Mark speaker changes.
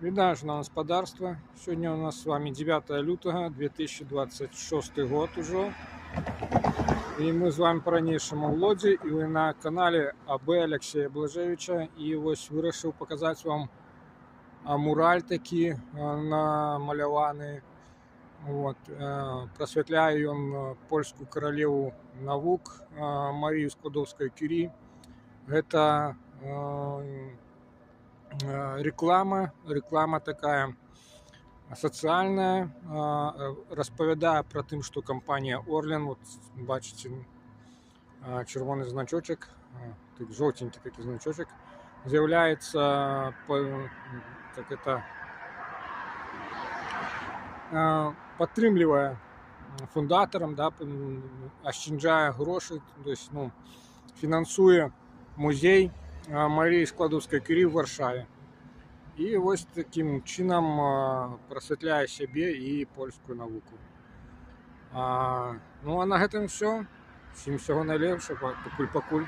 Speaker 1: Вітаю, шановне господарство. Сьогодні у нас з вами 9 лютого 2026 год уже. І ми з вами по-ранішому в Лодзі, і ви на каналі АБ Олексія Блажевича. І ось вирішив показати вам мураль такі намальований. От, просвітляє він польську королеву наук Марію Складовську-Кюрі. Это реклама такая социальная, розповідає про те, що компанія Орлен, от бачите, червоний значочок, жовтенький такий значочок, з'являється как это, підтримує фундатором, да, ощаджає гроші, тобто, фінансує музей Марії Складовської-Кюрі в Варшаві. І ось таким чином просвітляє себе і польську науку. Ну а на этом все. Всім всього найлепшого. Пакуль-пакуль.